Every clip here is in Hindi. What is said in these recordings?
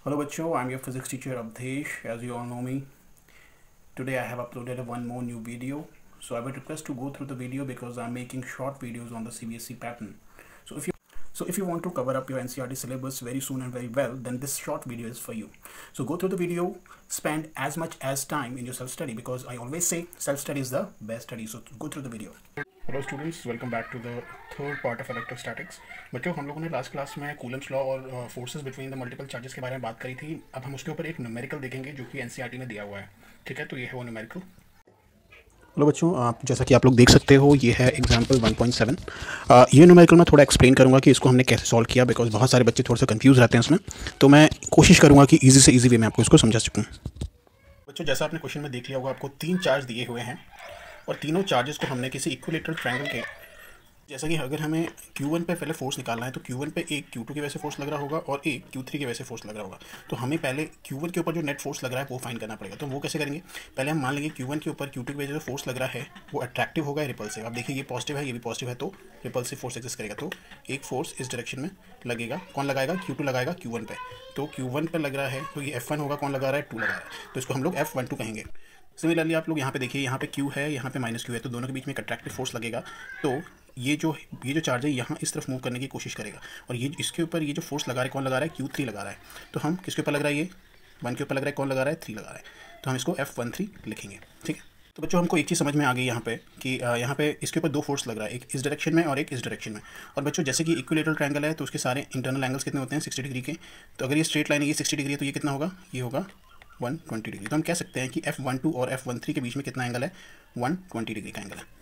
Hello bachcho, I'm your physics teacher Avdesh. As you all know me, today I have uploaded one more new video. So I would request to go through the video because I'm making short videos on the CBSE pattern. So if you want to cover up your NCERT syllabus very soon and very well, then this short video is for you. So go through the video, spend as much as time in your self-study because I always say self-study is the best study. So go through the video. Hello students, welcome back to the third part of electrostatics. बच्चों, हम लोगों ने लास्ट क्लास में कूलम्स लॉ और forces between the multiple charges के बारे में बात करी थी। अब हम उसके ऊपर एक न्यूमेरिकल देखेंगे जो कि एनसीईआरटी में दिया हुआ है। ठीक है, तो ये है वो न्यूमेरिकल। हेलो बच्चों, आप जैसा कि आप लोग देख सकते हो, ये है एग्जाम्पल 1.7। ये न्यूमेरिकल मैं थोड़ा एक्सप्लेन करूँगा कि इसको हमने कैसे सॉल्व किया, बिकॉज बहुत सारे बच्चे थोड़े से कंफ्यूज रहते हैं इसमें। तो मैं कोशिश करूँगा कि ईजी से ईजी वे में आपको इसको समझा सकूँ। बच्चों, जैसा आपने क्वेश्चन में देख लिया होगा, आपको 3 चार्ज दिए हुए हैं और तीनों चार्जेस को हमने किसी इक्विलेटरल ट्रायंगल के, जैसा कि अगर हमें Q1 पे पहले फोर्स निकालना है तो Q1 पे एक Q2 की वजह से फोर्स लग रहा होगा और एक Q3 की वजह से फोर्स लग रहा होगा। तो हमें पहले Q1 के ऊपर जो नेट फोर्स लग रहा है वो फाइंड करना पड़ेगा। तो वो कैसे करेंगे? पहले हम मान लेंगे Q1 के ऊपर Q2 की वजह से फोर्स लग रहा है वो अट्रैक्टिव होगा या रिपल्सिव। अब देखिए, ये पॉजिटिव है, ये भी पॉजिटिव है, तो रिपल्सिव फोर्स एग्जिस्ट करेगा। तो एक फोर्स इस डायरेक्शन में लगेगा। कौन लगाएगा? Q2 लगाएगा Q1 पे। तो Q1 पे लग रहा है तो ये F1 होगा। कौन लगा रहा है? 2 लगा रहा है, तो इसको हम लोग F12 कहेंगे। सिमिलरली आप लोग यहाँ पे देखिए, यहाँ पे Q है, यहाँ पे -Q है, तो दोनों के बीच में एक अट्रैक्टिव फोर्स लगेगा। तो ये जो चार्ज है यहाँ इस तरफ मूव करने की कोशिश करेगा और ये इसके ऊपर ये जो फोर्स लगा रहा है, कौन लगा रहा है? Q3 लगा रहा है। तो हम किसके ऊपर लग रहा है? ये 1 के ऊपर लग रहा है। कौन लगा रहा है? 3 लगा रहा है। तो हम इसको F13 लिखेंगे। ठीक है, तो बच्चों हमको एक चीज़ समझ में आ गई यहाँ पे कि यहाँ पे इसके ऊपर 2 फोर्स लग रहा है, एक इस डायरेक्शन में और एक इस डायरेक्शन में। और बच्चों, जैसे कि इक्विलेटरल ट्रायंगल है तो उसके सारे इंटरनल एंगल्स कितने होते हैं? 60 डिग्री के। तो अगर ये स्ट्रेट लाइन है, ये 60 डिग्री है, तो ये कितना होगा? ये होगा 120 डिग्री। तो हम कह सकते हैं कि F12 और F13 के बीच में कितना एंगल है? 120 डिग्री का एंगल है।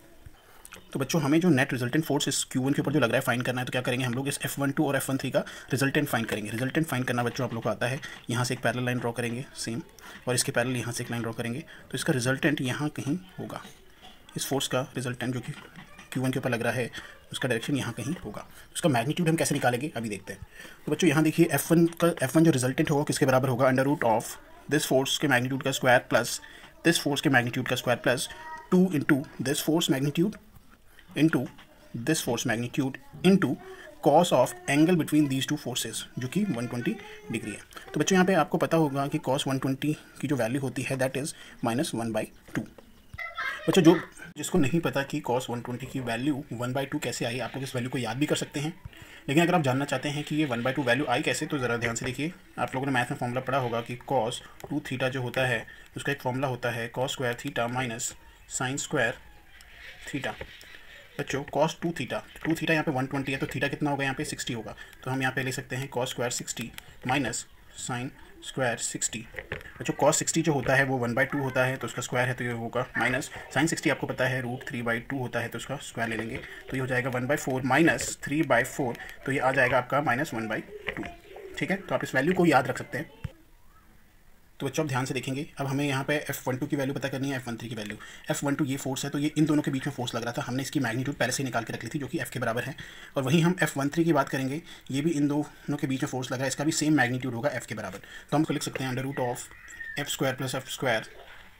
तो बच्चों, हमें जो नेट रिजल्टेंट फोर्स इस Q1 के ऊपर जो लग रहा है फाइंड करना है। तो क्या करेंगे हम लोग? इस F12 और F13 का रिजल्टेंट फाइंड करेंगे। रिजल्टेंट फाइंड करना बच्चों आप लोग को आता है। यहाँ से एक पैरेलल लाइन ड्रॉ करेंगे सेम, और इसके पैरेलल यहाँ से एक लाइन ड्रॉ करेंगे। तो इसका रिजल्टेंट यहाँ कहीं होगा। इस फोर्स का रिजल्टेंट जो कि Q1 के ऊपर लग रहा है उसका डायरेक्शन यहाँ कहीं होगा। उसका मैग्नीट्यूड हम कैसे निकालेंगे अभी देखते हैं। तो बच्चों, यहाँ देखिए, F1 जो रिजल्टेंट होगा किसके बराबर होगा? Under root of this force के मैग्नीट्यूड का स्क्वायर प्लस दिस फोर्स के मैग्नीट्यूड का square plus 2 into this force magnitude into this force magnitude into cos of angle between these 2 forces जो कि 120 डिग्री है। तो बच्चों, यहाँ पे आपको पता होगा कि कॉस 120 की जो वैल्यू होती है दैट इज़ -1/2। बच्चों, जिसको नहीं पता कि cos 120 की वैल्यू 1/2 कैसे आई, आप लोग इस वैल्यू को याद भी कर सकते हैं। लेकिन अगर आप जानना चाहते हैं कि ये 1/2 वैल्यू आई कैसे, तो ज़रा ध्यान से देखिए। आप लोगों ने मैथ में फॉर्मूला पढ़ा होगा कि cos 2 थीटा जो होता है उसका एक फॉर्मूला होता है cos square theta minus sine square theta. बच्चों, cos 2 थीटा यहाँ पे 120 है, तो थीटा कितना होगा? यहाँ पे 60 होगा। तो हम यहाँ पे ले सकते हैं cos square 60 minus sine square 60। बच्चों, cos 60 जो होता है वो 1/2 होता है, तो उसका स्क्वायर है तो ये होगा माइनस साइन 60 आपको पता है √3/2 होता है, तो उसका स्क्वायर ले लेंगे तो ये हो जाएगा 1/4 माइनस 3/4, तो ये आ जाएगा आपका -1/2। ठीक है, तो आप इस वैल्यू को याद रख सकते हैं। तो बच्चों, आप ध्यान से देखेंगे। अब हमें यहाँ पे F12 की वैल्यू पता करनी है, F13 की वैल्यू। F12 ये फोर्स है, तो ये इन दोनों के बीच में फोर्स लग रहा था। हमने इसकी मैग्नीट्यूड पहले से ही निकाल के रख ली थी जो कि F के बराबर है। और वहीं हम F13 की बात करेंगे, ये भी इन दोनों के बीच में फोर्स लग रहा है, इसका भी सेम मैग्नीट्यूड होगा F के बराबर। तो हम लिख सकते हैं under root of F square plus F square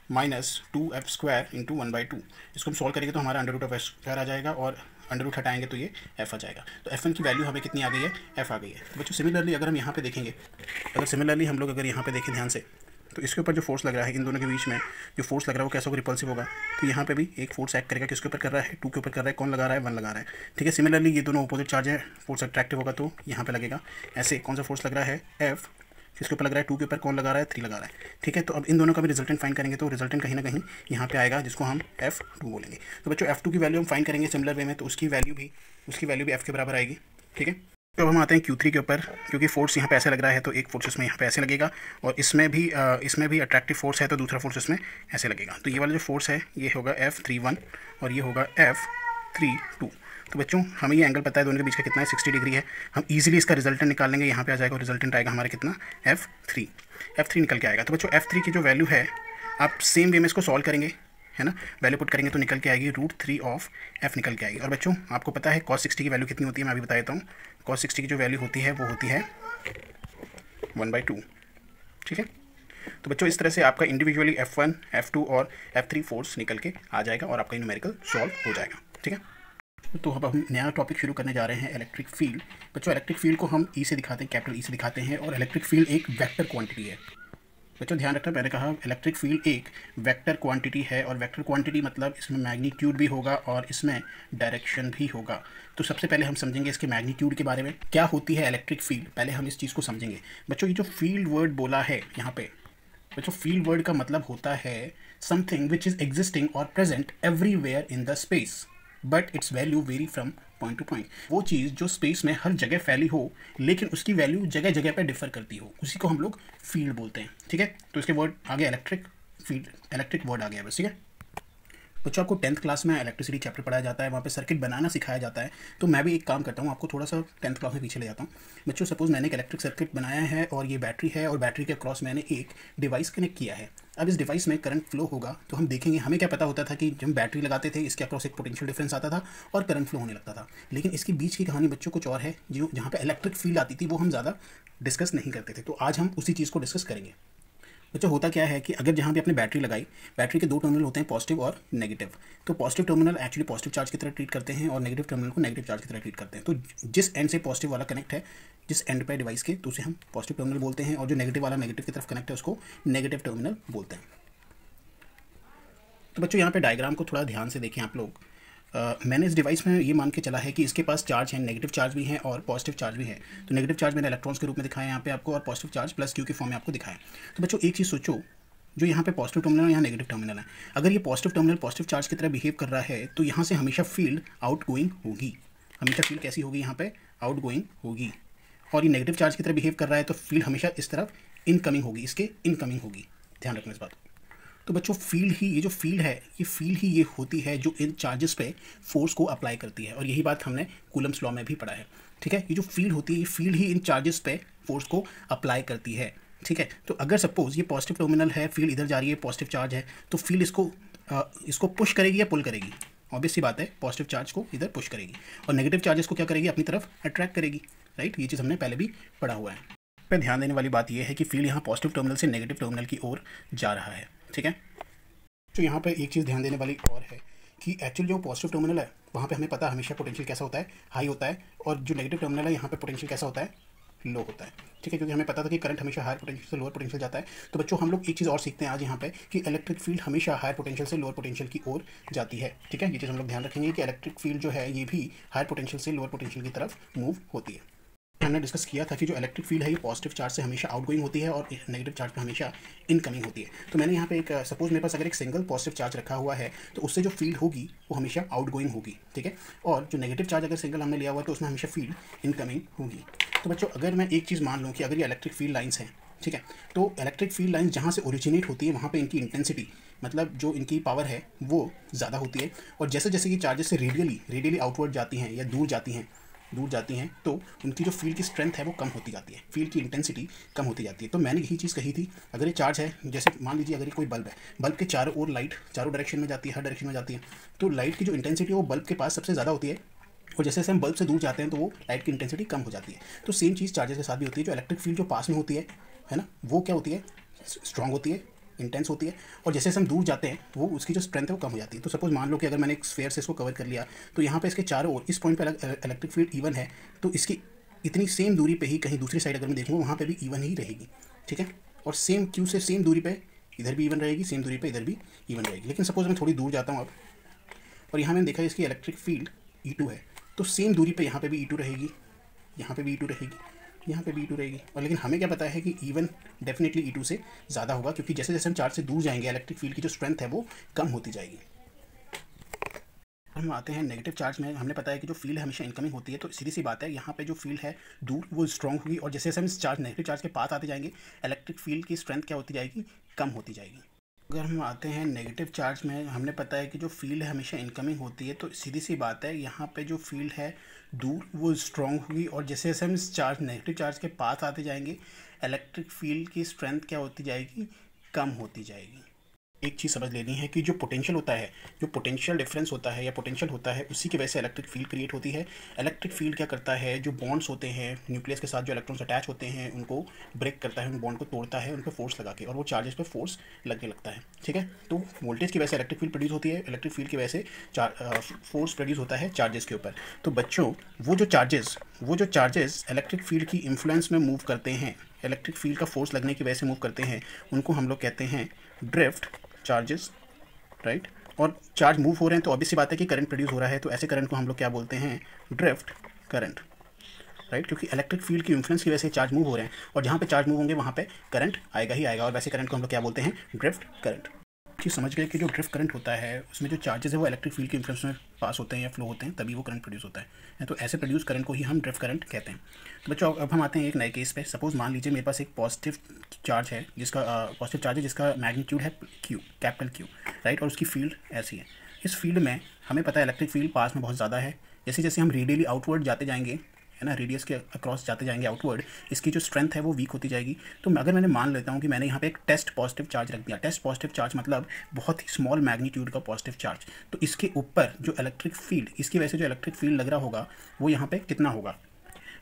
minus 2F square into 1/2। इसको हम सॉल्व करेंगे तो हमारा under root of F square आ जाएगा और अंडर रूट हटाएंगे तो ये F आ जाएगा। तो F1 की वैल्यू हमें कितनी आ गई है? F आ गई है। तो बच्चों, सिमिलरली अगर हम यहाँ पे देखेंगे, अगर यहाँ पे देखें ध्यान से, तो इसके ऊपर जो फोर्स लग रहा है, इन दोनों के बीच में जो फोर्स लग रहा है वो कैसा होगा? रिपल्सिव होगा। तो यहाँ पे भी एक फोर्स एक्ट करेगा। किसके ऊपर कर रहा है? 2 के ऊपर कर रहा है। कौन लगा रहा है? 1 लगा रहा है। ठीक है, सिमिलरली ये दोनों अपोजिट चार्ज है, फोर्स अट्रैक्टिव होगा तो यहाँ पे लगेगा। ऐसे कौन सा फोर्स लग रहा है? F। किसके ऊपर लग रहा है? 2 के ऊपर। कौन लगा रहा है? 3 लगा रहा है। ठीक है, तो अब इन दोनों का भी रिजल्टेंट फाइंड करेंगे, तो रिजल्टेंट कहीं ना कहीं यहाँ पे आएगा जिसको हम F2 बोलेंगे। तो बच्चों, F2 की वैल्यू हम फाइंड करेंगे सिमिलर वे में, तो उसकी वैल्यू भी F के बराबर आएगी। ठीक है, तो अब हम आते हैं Q3 के ऊपर। क्योंकि फोर्स यहाँ पे ऐसे लग रहा है तो एक फोर्स इसमें यहाँ पे ऐसे लगेगा, और इसमें भी अट्रैक्टिव फोर्स है तो दूसरा फोर्स इसमें ऐसे लगेगा। तो ये वाला जो फोर्स है ये होगा F31 और ये होगा F32। तो बच्चों, हमें ये एंगल पता है दोनों के बीच का कितना है? 60 डिग्री है। हम इजीली इसका रिजल्टेंट निकाल लेंगे। यहाँ पे आ जाएगा और रिजल्टेंट आएगा हमारा कितना? F3 निकल के आएगा। तो बच्चों, F3 की जो वैल्यू है आप सेम वे में इसको सॉल्व करेंगे, है ना। वैल्यू पुट करेंगे तो निकल के आएगी √3 ऑफ F निकल के आएगी। और बच्चों, आपको पता है cos 60 की वैल्यू कितनी होती है? मैं अभी बता देता हूँ। cos 60 की जो वैल्यू होती है वो होती है 1/2। ठीक है, तो बच्चों, इस तरह से आपका इंडिविजुअली F1, F2 और F3 फोर्स निकल के आ जाएगा और आपका न्यूमेरिकल सॉल्व हो जाएगा। ठीक है। तो अब हम नया टॉपिक शुरू करने जा रहे हैं, इलेक्ट्रिक फील्ड। बच्चों, इलेक्ट्रिक फील्ड को हम ई से दिखाते हैं, कैपिटल ई से दिखाते हैं, और इलेक्ट्रिक फील्ड एक वेक्टर क्वांटिटी है। बच्चों ध्यान रखना, मैंने कहा इलेक्ट्रिक फील्ड एक वेक्टर क्वांटिटी है, और वेक्टर क्वांटिटी मतलब इसमें मैग्नीट्यूड भी होगा और इसमें डायरेक्शन भी होगा। तो सबसे पहले हम समझेंगे इसके मैग्नीट्यूड के बारे में, क्या होती है इलेक्ट्रिक फील्ड, पहले हम इस चीज़ को समझेंगे। बच्चों, ये जो फील्ड वर्ड बोला है यहाँ पे, बच्चों फील्ड वर्ड का मतलब होता है समथिंग विच इज़ एग्जिस्टिंग और present everywhere in the space but it's value very from point two point. वो चीज़ जो स्पेस में हर जगह फैली हो लेकिन उसकी वैल्यू जगह जगह पे डिफर करती हो, उसी को हम लोग फील्ड बोलते हैं। ठीक है, तो इसके वर्ड आ गया इलेक्ट्रिक फील्ड, इलेक्ट्रिक वर्ड आ गया बस। ठीक है बच्चों, आपको 10th क्लास में इलेक्ट्रिसिटी चैप्टर पढ़ाया जाता है, वहाँ पे सर्किट बनाना सिखाया जाता है। तो मैं भी एक काम करता हूँ, आपको थोड़ा सा 10th क्लास में पीछे ले जाता हूँ। बच्चों, सपोज मैंने एक इलेक्ट्रिक सर्किट बनाया है और ये बैटरी है, और बैटरी के क्रॉस मैंने एक डिवाइस कनेक्ट किया है। अब इस डिवाइस में करंट फ्लो होगा, तो हम देखेंगे, हमें क्या पता होता था कि जब बैटरी लगाते थे इसके अक्रॉस एक पोटेंशियल डिफरेंस आता था और करंट फ्लो होने लगता था। लेकिन इसके बीच की कहानी बच्चों कुछ और है, जो जहाँ पे इलेक्ट्रिक फील्ड आती थी वो हम ज़्यादा डिस्कस नहीं करते थे। तो आज हम उसी चीज़ को डिस्कस करेंगे। बच्चों, होता क्या है कि अगर जहाँ भी आपने बैटरी लगाई, बैटरी के दो टर्मिनल होते हैं, पॉजिटिव और नेगेटिव। तो positive terminal actually positive charge की तरह ट्रीट करते हैं और नेगेटिव टर्मिनल को नेगेटिव चार्ज की तरह ट्रीट करते हैं। तो जिस एंड से पॉजिटिव वाला कनेक्ट है, जिस एंड पे डिवाइस के, तो उसे हम पॉजिटिव टर्मिनल बोलते हैं, और जो नेगेटिव वाला नेगेटिव की तरफ कनेक्ट है उसको नेगेटिव टर्मिनल बोलते हैं। तो बच्चों, यहाँ पे डायग्राम को थोड़ा ध्यान से देखें आप लोग। मैंने इस डिवाइस में ये मान के चला है कि इसके पास चार्ज है, नेगेटिव चार्ज भी है और पॉजिटिव चार्ज भी है। तो नेगेटिव चार्ज मैंने इलेक्ट्रॉन्स के रूप में दिखाया यहाँ पे आपको, और पॉजिटिव चार्ज प्लस क्यू के फॉर्म में आपको दिखाया। तो बच्चों, एक चीज़ सोचो, जो यहाँ पे पॉजिटिव टर्मिनल है, यहाँ नेगेटिव टर्मिनल है। अगर ये पॉजिटिव टर्मिनल पॉजिटिव चार्ज की तरह बिहेव कर रहा है, तो यहाँ से हमेशा फील्ड आउट गोइंग होगी। हमेशा फील्ड कैसी होगी, यहाँ पे आउट गोइंग होगी। और ये नेगेटिव चार्ज की तरह बिहेव कर रहा है, तो फील्ड हमेशा इस तरफ इनकमिंग होगी, इसके इनकमिंग होगी। ध्यान रखना इस बात को। तो बच्चों, फील्ड ही, ये जो फील्ड है, ये फील्ड ही ये होती है जो इन चार्जेस पे फोर्स को अप्लाई करती है, और यही बात हमने कूलम्स लॉ में भी पढ़ा है। ठीक है, ये जो फील्ड होती है, ये फील्ड ही इन चार्जेस पे फोर्स को अप्लाई करती है। ठीक है, तो अगर सपोज ये पॉजिटिव टर्मिनल है, फील्ड इधर जा रही है, पॉजिटिव चार्ज है, तो फील्ड इसको पुश करेगी या पुल करेगी? ऑब्वियस सी बात है, पॉजिटिव चार्ज को इधर पुश करेगी, और नेगेटिव चार्जेस को क्या करेगी, अपनी तरफ अट्रैक्ट करेगी। राइट, ये चीज़ हमने पहले भी पढ़ा हुआ है। पे ध्यान देने वाली बात यह है कि फील्ड यहाँ पॉजिटिव टर्मिनल से नेगेटिव टर्मिनल की ओर जा रहा है। ठीक है, तो यहाँ पे एक चीज़ ध्यान देने वाली और है कि एक्चुअली जो पॉजिटिव टर्मिनल है वहाँ पे हमें पता है हमेशा पोटेंशियल कैसा होता है, हाई होता है, और जो नेगेटिव टर्मिनल है यहाँ पे पोटेंशियल कैसा होता है, लो होता है। ठीक है, क्योंकि हमें पता था कि करंट हमेशा हायर पोटेंशियल से लोअर पोटेंशियल जाता है। तो बच्चों, हम लोग एक चीज़ और सीखते हैं आज यहाँ पे कि इलेक्ट्रिक फील्ड हमेशा हायर पोटेंशियल से लोअर पोटेंशियल की ओर जाती है। ठीक है, ये चीज़ हम लोग ध्यान रखेंगे कि इलेक्ट्रिक फील्ड जो है ये भी हायर पोटेंशियल से लोअर पोटेंशियल की तरफ मूव होती है। हमने डिस्कस किया था कि जो इलेक्ट्रिक फील्ड है ये पॉजिटिव चार्ज से हमेशा आउटगोइंग होती है और नेगेटिव चार्ज पे हमेशा इनकमिंग होती है। तो मैंने यहाँ पे एक सपोज मेरे पास अगर एक सिंगल पॉजिटिव चार्ज रखा हुआ है, तो उससे जो फील्ड होगी वो हमेशा आउटगोइंग होगी। ठीक है, और जो नेगेटिव चार्ज अगर सिंगल हमने लिया हुआ है तो उसमें हमेशा फील्ड इनकमिंग होगी। तो बच्चों, अगर मैं एक चीज़ मान लूँ कि अगर ये इलेक्ट्रिक फील्ड लाइन्स हैं, ठीक है, तो इलेक्ट्रिक फील्ड लाइन्स जहाँ से ओरिजिनेट होती है वहाँ पे इनकी इंटेंसिटी, मतलब जो इनकी पावर है वो ज़्यादा होती है, और जैसे जैसे ये चार्जेस से रेडियली आउटवर्ड जाती हैं या दूर जाती हैं, तो उनकी जो फील्ड की स्ट्रेंथ है वो कम होती जाती है, फील्ड की इंटेंसिटी कम होती जाती है। तो मैंने यही चीज़ कही थी, अगर ये चार्ज है, जैसे मान लीजिए अगर ये कोई बल्ब है, बल्ब के चारों ओर लाइट चारों डायरेक्शन में जाती है, हर डायरेक्शन में जाती है, तो लाइट की जो इंटेंसिटी है वो बल्ब के पास सबसे ज़्यादा होती है, और जैसे जैसे हम बल्ब से दूर जाते हैं तो वो लाइट की इंटेंसिटी कम हो जाती है। तो सेम चीज़ चार्जेस के साथ भी होती है। जो इलेक्ट्रिक फील्ड जो पास में होती है ना, वो क्या होती है, स्ट्रांग होती है, इंटेंस होती है, और जैसे हम दूर जाते हैं वो उसकी जो स्ट्रेंथ है वो कम हो जाती है। तो सपोज मान लो कि अगर मैंने एक स्फेयर से इसको कवर कर लिया, तो यहाँ पे इसके चारों ओर इस पॉइंट पे इलेक्ट्रिक फील्ड इवन है, तो इसकी इतनी सेम दूरी पे ही कहीं दूसरी साइड अगर मैं देखूँगा वहाँ पे भी इवन ही रहेगी। ठीक है, और सेम क्यू से सेम दूरी पे इधर भी इवन रहेगी, सेम दूरी पे इधर भी इवन रहेगी। लेकिन सपोज मैं थोड़ी दूर जाता हूँ अब, और यहाँ मैंने देखा इसकी इलेक्ट्रिक फील्ड E2 है, तो सेम दूरी पे यहाँ पे भी E2 रहेगी, यहाँ पे भी E2 रहेगी, यहाँ पे भी E2 रहेगी। और लेकिन हमें क्या पता है कि E1 डेफिनेटली E2 से ज़्यादा होगा, क्योंकि जैसे जैसे हम चार्ज से दूर जाएंगे इलेक्ट्रिक फील्ड की जो स्ट्रेंथ है वो कम होती जाएगी। हम आते हैं नेगेटिव चार्ज में। हमने पता है कि जो फील्ड हमेशा इनकमिंग होती है, तो सीधी सी बात है यहाँ पे जो फील्ड है दूर वो स्ट्रॉन्ग होगी, और जैसे जैसे हम इस चार्ज नेगेटिव चार्ज के पास आते जाएंगे इलेक्ट्रिक फील्ड की स्ट्रेंथ क्या होती जाएगी, कम होती जाएगी। अगर हम आते हैं नेगेटिव चार्ज में, हमने पता है कि जो फील्ड है हमेशा इनकमिंग होती है, तो सीधी सी बात है यहाँ पे जो फील्ड है दूर वो स्ट्रॉन्ग होगी, और जैसे जैसे हम इस चार्ज नेगेटिव चार्ज के पास आते जाएंगे इलेक्ट्रिक फील्ड की स्ट्रेंथ क्या होती जाएगी, कम होती जाएगी। एक चीज़ समझ लेनी है कि जो पोटेंशियल होता है, जो पोटेंशियल डिफरेंस होता है या पोटेंशियल होता है, उसी की वजह से इलेक्ट्रिक फील्ड क्रिएट होती है। इलेक्ट्रिक फील्ड क्या करता है, जो बॉन्ड्स होते हैं न्यूक्लियस के साथ, जो इलेक्ट्रॉन्स अटैच होते हैं, उनको ब्रेक करता है, उन बॉन्ड को तोड़ता है, उन पर फोर्स लगा के, और वो चार्जेस पे फोर्स लगने लगता है। ठीक है, तो वोल्टेज की वजह से इलेक्ट्रिक फील्ड प्रोड्यूस होती है, इलेक्ट्रिक फील्ड की वजह से फोर्स प्रोड्यूस होता है चार्जेस के ऊपर। तो बच्चों, वो जो चार्जेस इलेक्ट्रिक फील्ड की इन्फ्लुएंस में मूव करते हैं, इलेक्ट्रिक फील्ड का फोर्स लगने की वजह से मूव करते हैं, उनको हम लोग कहते हैं ड्रिफ्ट चार्जेस, राइट। और चार्ज मूव हो रहे हैं तो ऑब्वियस सी बात है कि करंट प्रोड्यूस हो रहा है, तो ऐसे करंट को हम लोग क्या बोलते हैं, ड्रिफ्ट करंट, राइट। क्योंकि इलेक्ट्रिक फील्ड की इन्फ्लुएंस की वजह से चार्ज मूव हो रहे हैं, और जहाँ पे चार्ज मूव होंगे वहाँ पे करंट आएगा ही आएगा, और वैसे करंट को हम लोग क्या बोलते हैं, ड्रिफ्ट करंट। चीज़ समझ गए कि जो ड्रिफ्ट करंट होता है उसमें जो चार्जेस है वो इलेक्ट्रिक फील्ड की इन्फ्लुएंस में पास होते हैं या फ्लो होते हैं, तभी वो करंट प्रोड्यूस होता है। तो ऐसे प्रोड्यूस करंट को ही हम ड्रिफ्ट करंट कहते हैं। तो बच्चों, अब हम आते हैं एक नए केस पे। सपोज मान लीजिए मेरे पास एक पॉजिटिव चार्ज है जिसका मैग्नीट्यूड है Q, कैपिटल Q, राइट, और उसकी फील्ड ऐसी है। इस फील्ड में हमें पता है इलेक्ट्रिक फील्ड पास में बहुत ज़्यादा है। जैसे जैसे हम रेडियली आउटवर्ड जाते जाएंगे, है ना, रेडियस के अक्रॉस जाते जाएंगे आउटवर्ड, इसकी जो स्ट्रेंथ है वो वीक होती जाएगी। तो अगर मैंने मान लेता हूँ कि मैंने यहाँ पे एक टेस्ट पॉजिटिव चार्ज रख दिया, टेस्ट पॉजिटिव चार्ज मतलब बहुत ही स्मॉल मैग्नीट्यूड का पॉजिटिव चार्ज, तो इसके ऊपर जो इलेक्ट्रिक फील्ड, इसकी वजह से जो इलेक्ट्रिक फील्ड लग रहा होगा वो यहाँ पे कितना होगा।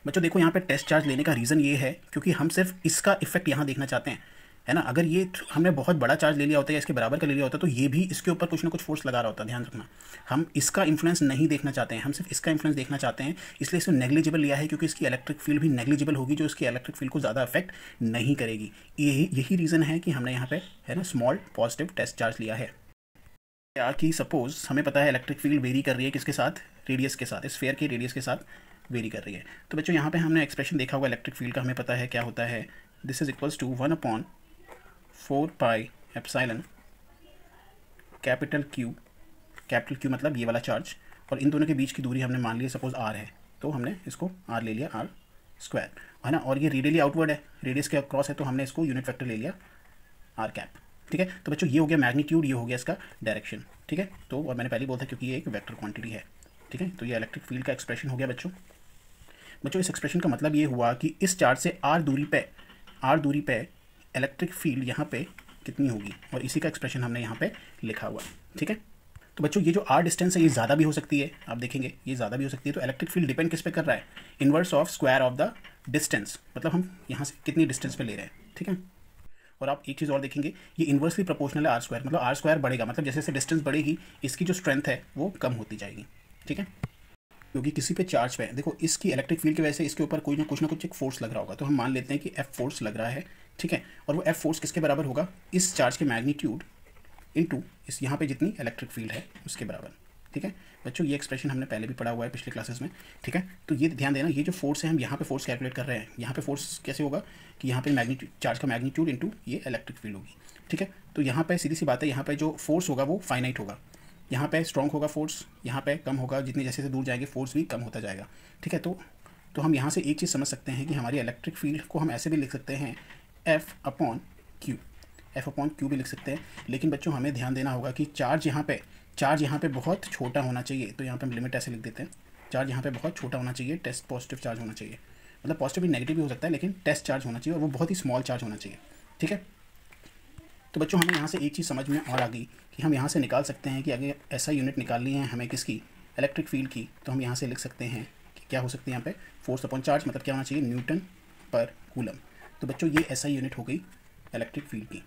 बच्चों देखो, यहाँ पे टेस्ट चार्ज लेने का रीज़न ये है क्योंकि हम सिर्फ इसका इफेक्ट यहाँ देखना चाहते हैं, है ना। अगर ये हमने बहुत बड़ा चार्ज ले लिया होता है या इसके बराबर का ले लिया होता तो ये भी इसके ऊपर कुछ ना कुछ फोर्स लगा रहा होता है। ध्यान रखना, हम इसका इन्फ्लुएंस नहीं देखना चाहते हैं, हम सिर्फ इसका इन्फ्लुएंस देखना चाहते हैं, इसलिए इसमें नेग्लिजिबल लिया है, क्योंकि इसकी इलेक्ट्रिक फील्ड भी नेग्लिजिबल होगी, जो इसकी इलेक्ट्रिक फील्ड को ज़्यादा अफेक्ट नहीं करेगी। यही रीज़न है कि हमने यहाँ पे, है ना, स्मॉल पॉजिटिव टेस्ट चार्ज लिया है। क्या कि सपोज हमें पता है इलेक्ट्रिक फील्ड वेरी कर रही है किसके साथ, रेडियस के साथ, स्फीयर के रेडियस के साथ वेरी कर रही है। तो बच्चों यहाँ पे हमने एक्सप्रेशन देखा हुआ इलेक्ट्रिक फील्ड का, हमें पता है क्या होता है, this is equals to 1/4 pi epsilon capital Q मतलब ये वाला चार्ज, और इन दोनों के बीच की दूरी हमने मान ली सपोज R है, तो हमने इसको R ले लिया, R स्क्वायर, है ना। और ये रेडियली आउटवर्ड है, रेडियस के अक्रॉस है, तो हमने इसको यूनिट वेक्टर ले लिया R कैप। ठीक है, तो बच्चों ये हो गया मैग्नीट्यूड, ये हो गया इसका डायरेक्शन। ठीक है, तो और मैंने पहले बोला था क्योंकि ये एक वेक्टर क्वांटिटी है। ठीक है, तो ये इलेक्ट्रिक फील्ड का एक्सप्रेशन हो गया बच्चों। इस एक्सप्रेशन का मतलब ये हुआ कि इस चार्ज से R दूरी पे इलेक्ट्रिक फील्ड यहाँ पे कितनी होगी, और इसी का एक्सप्रेशन हमने यहाँ पे लिखा हुआ है। ठीक है, तो बच्चों ये जो R डिस्टेंस है ये ज़्यादा भी हो सकती है, आप देखेंगे ये ज़्यादा भी हो सकती है। तो इलेक्ट्रिक फील्ड डिपेंड किस पे कर रहा है, inverse of square of the distance, मतलब हम यहाँ से कितनी डिस्टेंस पे ले रहे हैं। ठीक है, और आप एक चीज़ और देखेंगे, ये इन्वर्सली प्रोपोर्शनल है R स्क्वायर, मतलब R स्क्वायर बढ़ेगा, मतलब जैसे जैसे डिस्टेंस बढ़ेगी इसकी जो स्ट्रेंथ है वो कम होती जाएगी। ठीक है, क्योंकि किसी पे चार्ज पे देखो, इसकी इलेक्ट्रिक फील्ड की वजह से इसके ऊपर कोई ना कुछ एक फोर्स लग रहा होगा, तो हम मान लेते हैं कि F फोर्स लग रहा है। ठीक है, और वो F फोर्स किसके बराबर होगा, इस चार्ज के मैग्नीट्यूड इनटू इस यहाँ पे जितनी इलेक्ट्रिक फील्ड है उसके बराबर। ठीक है बच्चों, ये एक्सप्रेशन हमने पहले भी पढ़ा हुआ है पिछले क्लासेस में। ठीक है, तो ये ध्यान देना, ये जो फोर्स है हम यहाँ पे फोर्स कैलकुलेट कर रहे हैं, यहाँ पे फोर्स कैसे होगा कि यहाँ पे मैग्नीट्यूड, चार्ज का मैग्नीट्यूड इनटू ये इलेक्ट्रिक फील्ड होगी। ठीक है, तो यहाँ पे सीधी सी बात है, यहाँ पे जो फोर्स होगा वो फाइनाइट होगा, यहाँ पे स्ट्रॉन्ग होगा फोर्स, यहाँ पे कम होगा, जितनी जैसे दूर जाएंगे फोर्स भी कम होता जाएगा। ठीक है, तो हम यहाँ से एक चीज़ समझ सकते हैं कि हमारी इलेक्ट्रिक फील्ड को हम ऐसे भी लिख सकते हैं F/Q भी लिख सकते हैं। लेकिन बच्चों हमें ध्यान देना होगा कि चार्ज यहाँ पे बहुत छोटा होना चाहिए, तो यहाँ पे हम लिमिट ऐसे लिख देते हैं, चार्ज यहाँ पे बहुत छोटा होना चाहिए, टेस्ट पॉजिटिव चार्ज होना चाहिए, मतलब पॉजिटिव भी नेगेटिव भी हो सकता है, लेकिन टेस्ट चार्ज होना चाहिए और वो बहुत ही स्मॉल चार्ज होना चाहिए। ठीक है, तो बच्चों हमें यहाँ से एक चीज़ समझ में और आ गई कि हम यहाँ से निकाल सकते हैं कि अगर ऐसा यूनिट निकालनी है हमें किसकी, इलेक्ट्रिक फील्ड की, तो हम यहाँ से लिख सकते हैं कि क्या हो सकती है यहाँ पे, फोर्स अपॉन चार्ज, मतलब क्या होना चाहिए, न्यूटन पर कूलम। तो बच्चों ये SI यूनिट हो गई इलेक्ट्रिक फील्ड की।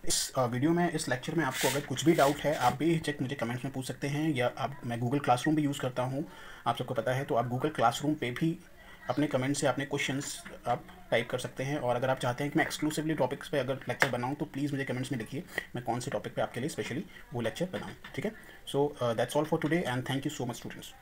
इस वीडियो में, इस लेक्चर में आपको अगर कुछ भी डाउट है आप बेहिचक मुझे कमेंट्स में पूछ सकते हैं, या मैं गूगल क्लासरूम भी यूज़ करता हूँ, आप सबको पता है, तो आप गूगल क्लासरूम पे भी अपने कमेंट से अपने क्वेश्चंस आप टाइप कर सकते हैं। और अगर आप चाहते हैं कि मैं एक्सक्लूसिवली टॉपिक्स पे अगर लेक्चर बनाऊँ तो प्लीज़ मुझे कमेंट्स में लिखिए, मैं कौन से टॉपिक पे आपके लिए स्पेशली वो लेक्चर बनाऊँ। ठीक है, so that's all for today and thank you so much students.